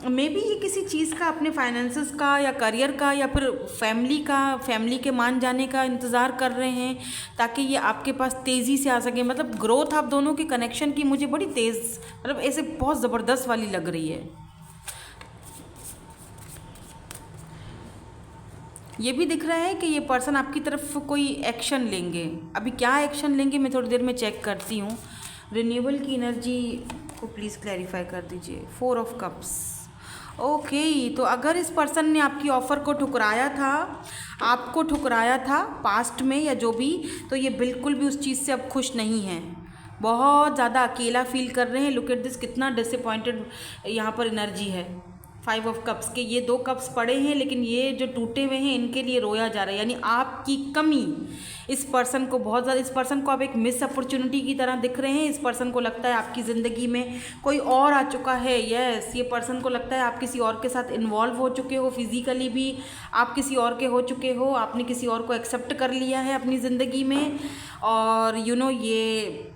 Speaker 1: May be ये किसी चीज़ का, अपने फाइनेंसेस का या करियर का या फिर फैमिली के मान जाने का इंतज़ार कर रहे हैं, ताकि ये आपके पास तेज़ी से आ सके। मतलब ग्रोथ आप दोनों के कनेक्शन की मुझे बड़ी तेज़, मतलब ऐसे बहुत ज़बरदस्त वाली लग रही है। ये भी दिख रहा है कि ये पर्सन आपकी तरफ कोई एक्शन लेंगे। अभी क्या एक्शन लेंगे मैं थोड़ी देर में चेक करती हूँ। रिन्यूअल की एनर्जी को प्लीज़ क्लैरिफाई कर दीजिए। 4 ऑफ कप्स। ओके, तो अगर इस पर्सन ने आपकी ऑफ़र को ठुकराया था, आपको ठुकराया था पास्ट में या जो भी, तो ये बिल्कुल भी उस चीज़ से अब खुश नहीं है। बहुत ज़्यादा अकेला फील कर रहे हैं। लुक एट दिस, कितना डिसअपॉइंटेड यहाँ पर एनर्जी है। 5 ऑफ कप्स के ये 2 कप्स पड़े हैं, लेकिन ये जो टूटे हुए हैं इनके लिए रोया जा रहा है। यानी आपकी कमी इस पर्सन को बहुत ज़्यादा, इस पर्सन को आप एक मिस अपॉर्चुनिटी की तरह दिख रहे हैं। इस पर्सन को लगता है आपकी ज़िंदगी में कोई और आ चुका है। यस, ये पर्सन को लगता है आप किसी और के साथ इन्वॉल्व हो चुके हो, फिजिकली भी आप किसी और के हो चुके हो, आपने किसी और को एक्सेप्ट कर लिया है अपनी ज़िंदगी में। और ये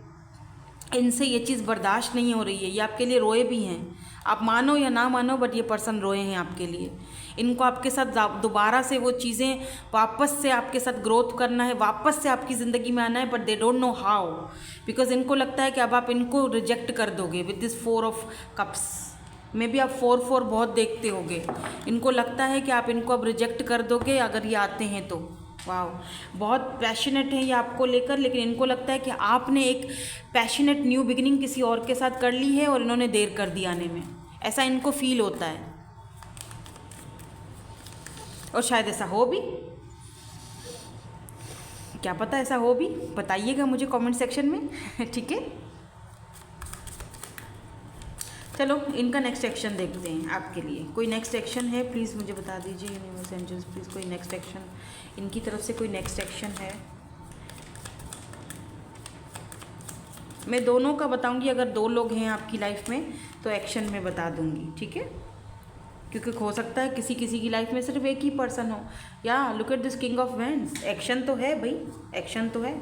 Speaker 1: इनसे ये चीज़ बर्दाश्त नहीं हो रही है। ये आपके लिए रोए भी हैं, आप मानो या ना मानो, बट ये पर्सन रोए हैं आपके लिए। इनको आपके साथ दोबारा से वो चीज़ें वापस से आपके साथ ग्रोथ करना है, वापस से आपकी ज़िंदगी में आना है, but they don't know how, because इनको लगता है कि अब आप इनको रिजेक्ट कर दोगे with this 4 of cups. May be आप 4-4 बहुत देखते होगे। इनको लगता है कि आप इनको अब रिजेक्ट कर दोगे अगर ये आते हैं तो। वाह, बहुत पैशनेट है ये आपको लेकर, लेकिन इनको लगता है कि आपने एक पैशनेट न्यू बिगिनिंग किसी और के साथ कर ली है और इन्होंने देर कर दी आने में, ऐसा इनको फील होता है। और शायद ऐसा हो भी, क्या पता ऐसा हो भी, बताइएगा मुझे कमेंट सेक्शन में। ठीक है, चलो इनका नेक्स्ट एक्शन देखते हैं आपके लिए। कोई नेक्स्ट एक्शन है प्लीज़ मुझे बता दीजिए यूनिवर्स एंजल्स, प्लीज़ कोई नेक्स्ट एक्शन इनकी तरफ से, कोई नेक्स्ट एक्शन है। मैं दोनों का बताऊंगी, अगर 2 लोग हैं आपकी लाइफ में तो एक्शन में बता दूंगी, ठीक है, क्योंकि हो सकता है किसी किसी की लाइफ में सिर्फ एक ही पर्सन हो। या look at this king of wands, action तो है भाई, एक्शन तो है।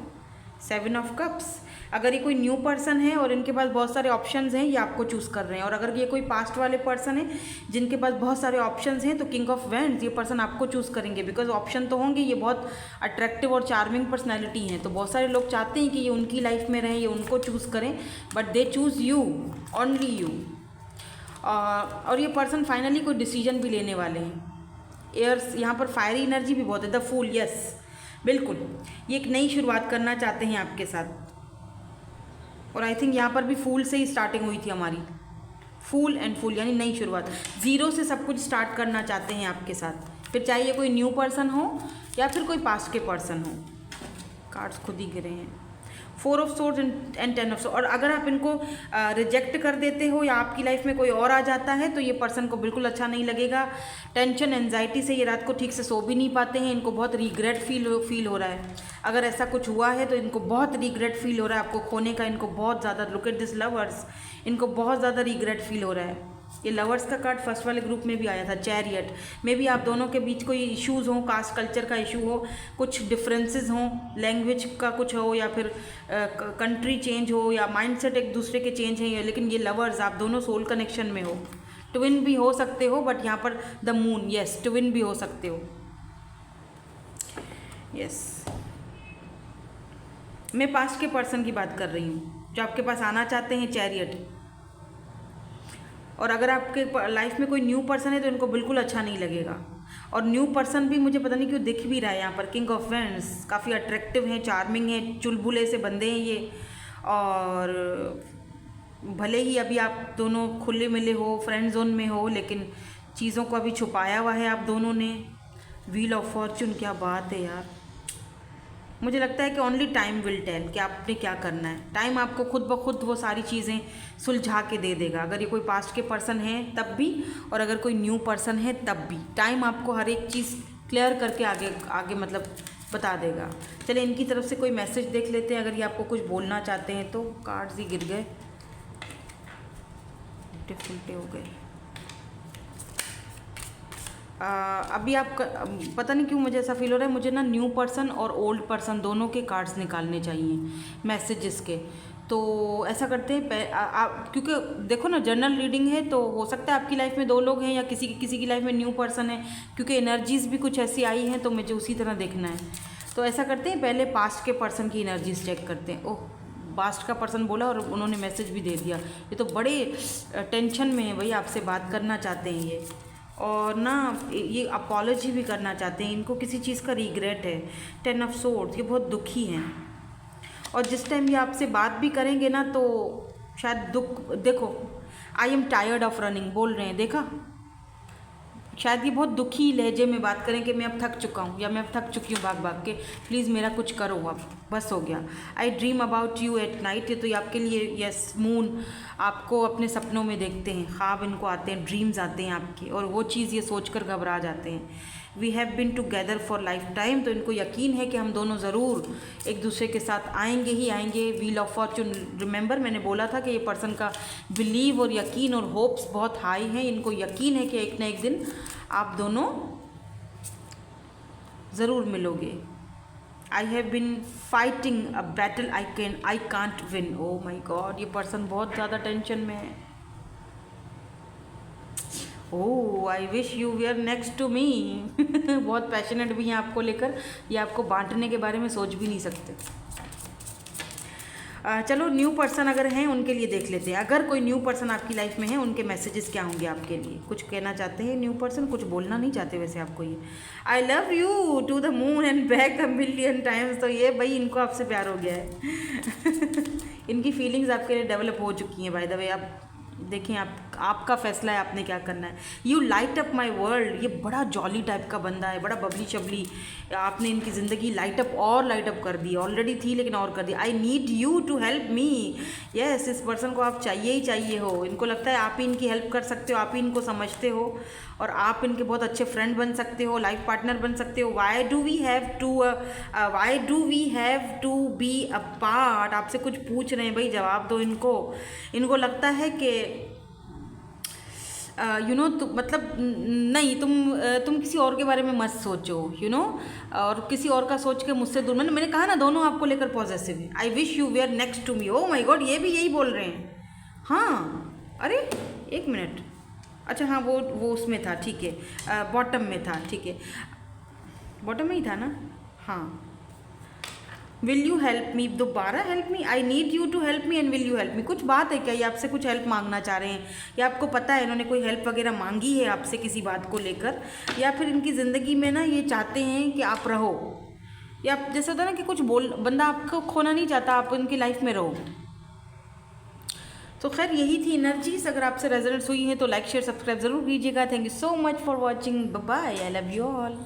Speaker 1: 7 ऑफ कप्स, अगर ये कोई न्यू पर्सन है और इनके पास बहुत सारे ऑप्शंस हैं, ये आपको चूज़ कर रहे हैं। और अगर ये कोई पास्ट वाले पर्सन है जिनके पास बहुत सारे ऑप्शंस हैं, तो किंग ऑफ वैंड्स, ये पर्सन आपको चूज़ करेंगे, बिकॉज ऑप्शन तो होंगे। ये बहुत अट्रैक्टिव और चार्मिंग पर्सनैलिटी हैं, तो बहुत सारे लोग चाहते हैं कि ये उनकी लाइफ में रहें, ये उनको चूज़ करें, but they choose you, only you. और ये पर्सन फाइनली कोई डिसीजन भी लेने वाले हैं। एयर्स, यहाँ पर फायरी एनर्जी भी बहुत है। द फूल, यस बिल्कुल, ये एक नई शुरुआत करना चाहते हैं आपके साथ। और आई थिंक यहाँ पर भी फूल से ही स्टार्टिंग हुई थी हमारी, फूल एंड फूल यानी नई शुरुआत। 0 से सब कुछ स्टार्ट करना चाहते हैं आपके साथ, फिर चाहे ये कोई न्यू पर्सन हो या फिर कोई पास्ट के पर्सन हो। कार्ड्स खुद ही गिरे हैं, 4 of swords and 10 of swords. और अगर आप इनको रिजेक्ट कर देते हो या आपकी लाइफ में कोई और आ जाता है, तो ये पर्सन को बिल्कुल अच्छा नहीं लगेगा। टेंशन, एंजाइटी से ये रात को ठीक से सो भी नहीं पाते हैं। इनको बहुत रिग्रेट फील हो रहा है। अगर ऐसा कुछ हुआ है तो इनको बहुत रिग्रेट फील हो रहा है आपको खोने का। इनको बहुत ज़्यादा, लुक एट दिस लवर्स, इनको बहुत ज़्यादा रिग्रेट फील हो रहा है। ये लवर्स का कार्ड फर्स्ट वाले ग्रुप में भी आया था, चैरियट। मे बी आप दोनों के बीच कोई इश्यूज़ हों, कास्ट कल्चर का इशू हो, कुछ डिफरेंसेस हों, लैंग्वेज का कुछ हो, या फिर कंट्री चेंज हो, या माइंडसेट एक दूसरे के चेंज हैं। लेकिन ये लवर्स आप दोनों सोल कनेक्शन में हो, ट्विन भी हो सकते हो, बट यहाँ पर द मून, यस ट्विन भी हो सकते हो। यस, मैं पास्ट के पर्सन की बात कर रही हूँ जो आपके पास आना चाहते हैं, चैरियट। और अगर आपके लाइफ में कोई न्यू पर्सन है तो इनको बिल्कुल अच्छा नहीं लगेगा। और न्यू पर्सन भी मुझे पता नहीं क्यों दिख भी रहा है यहाँ पर, किंग ऑफ वैंड्स, काफ़ी अट्रैक्टिव हैं, चार्मिंग है, चुलबुले से बंदे हैं ये। और भले ही अभी आप दोनों खुले मिले हो, फ्रेंड जोन में हो, लेकिन चीज़ों को अभी छुपाया हुआ है आप दोनों ने। व्हील ऑफ फॉर्चून, क्या बात है यार। मुझे लगता है कि ओनली टाइम विल टेल कि आपने क्या करना है। टाइम आपको खुद ब खुद वो सारी चीज़ें सुलझा के दे देगा। अगर ये कोई पास्ट के पर्सन है तब भी, और अगर कोई न्यू पर्सन है तब भी, टाइम आपको हर एक चीज़ क्लियर करके आगे मतलब बता देगा। चलिए इनकी तरफ से कोई मैसेज देख लेते हैं, अगर ये आपको कुछ बोलना चाहते हैं तो। कार्ड्स ही गिर गए। उल्टे फुलटे हो गए। अभी आप पता नहीं क्यों मुझे ऐसा फील हो रहा है, मुझे ना न्यू पर्सन और ओल्ड पर्सन दोनों के कार्ड्स निकालने चाहिए मैसेजेस के। तो ऐसा करते हैं क्योंकि देखो ना जनरल रीडिंग है, तो हो सकता है आपकी लाइफ में दो लोग हैं या किसी की लाइफ में न्यू पर्सन है, क्योंकि एनर्जीज़ भी कुछ ऐसी आई हैं, तो मुझे उसी तरह देखना है। तो ऐसा करते हैं, पहले पास्ट के पर्सन की एनर्जीज चेक करते हैं। ओह, पास्ट का पर्सन बोला और उन्होंने मैसेज भी दे दिया। ये तो बड़े टेंशन में है भाई, आपसे बात करना चाहते हैं ये, और ना ये अपॉलॉजी भी करना चाहते हैं। इनको किसी चीज़ का रिग्रेट है। 10 ऑफ सोर्ड्स, ये बहुत दुखी हैं, और जिस टाइम ये आपसे बात भी करेंगे ना तो शायद दुख, देखो I am tired of running बोल रहे हैं, देखा, शायद ये बहुत दुखी लहजे में बात करें कि मैं अब थक चुका हूँ या मैं अब थक चुकी हूँ भाग भाग के, प्लीज़ मेरा कुछ करो, अब बस हो गया। आई dream about you at night, ये तो ये आपके लिए, यस मून आपको अपने सपनों में देखते हैं, ख्वाब इनको आते हैं, ड्रीम्स आते हैं आपके, और वो चीज़ ये सोचकर घबरा जाते हैं। We have been together for lifetime, तो इनको यकीन है कि हम दोनों ज़रूर एक दूसरे के साथ आएंगे ही आएंगे। व्हील ऑफ फॉर्चून, रिमेंबर मैंने बोला था कि ये पर्सन का बिलीव और यकीन और होप्स बहुत हाई हैं। इनको यकीन है कि एक ना एक दिन आप दोनों ज़रूर मिलोगे। I have been fighting a battle I can't win. Oh my god, ये पर्सन बहुत ज़्यादा टेंशन में है। Oh, I wish you were next to me. बहुत पैशनेट भी हैं आपको लेकर, ये आपको बांटने के बारे में सोच भी नहीं सकते। चलो न्यू पर्सन अगर हैं उनके लिए देख लेते हैं। अगर कोई न्यू पर्सन आपकी लाइफ में है, उनके मैसेजेस क्या होंगे आपके लिए? कुछ कहना चाहते हैं न्यू पर्सन? कुछ बोलना नहीं चाहते वैसे आपको ये। I love you to the moon and back a million times, तो ये भाई इनको आपसे प्यार हो गया है। इनकी फीलिंग्स आपके लिए डेवलप हो चुकी हैं। बाय द वे, आप देखें, आपका फैसला है आपने क्या करना है। You light up my world, ये बड़ा जॉली टाइप का बंदा है, बड़ा बबली शबली। आपने इनकी ज़िंदगी लाइट अप कर दी, ऑलरेडी थी लेकिन और कर दी। I need you to help me, yes, इस पर्सन को आप चाहिए ही चाहिए हो। इनको लगता है आप ही इनकी हेल्प कर सकते हो, आप ही इनको समझते हो, और आप इनके बहुत अच्छे फ्रेंड बन सकते हो, लाइफ पार्टनर बन सकते हो। Why do we have to be a part? आपसे कुछ पूछ रहे हैं भाई, जवाब दो इनको। इनको लगता है कि मतलब नहीं, तुम किसी और के बारे में मत सोचो, और किसी और का सोच के मुझसे दूर। मैंने कहा ना, दोनों आपको लेकर पॉजिटिव है। I wish you were next to me. Oh my god, ये भी यही बोल रहे हैं। हाँ, अरे एक मिनट, अच्छा हाँ, वो उसमें था, ठीक है, बॉटम में था, ठीक है, बॉटम में ही था ना। हाँ, विल यू हेल्प मी, दोबारा help me, I need you to help me and will you help me. कुछ बात है क्या? ये आपसे कुछ हेल्प मांगना चाह रहे हैं, या आपको पता है इन्होंने कोई हेल्प वगैरह मांगी है आपसे किसी बात को लेकर, या फिर इनकी ज़िंदगी में ना ये चाहते हैं कि आप रहो, या जैसा होता है ना कि कुछ बंदा आपको खोना नहीं चाहता, आप उनकी लाइफ में रहो। तो खैर यही थी एनर्जीज। अगर आपसे रेजोनेंस हुई है तो लाइक शेयर सब्सक्राइब ज़रूर कीजिएगा। Thank you so much for watching, bye bye, I love you all.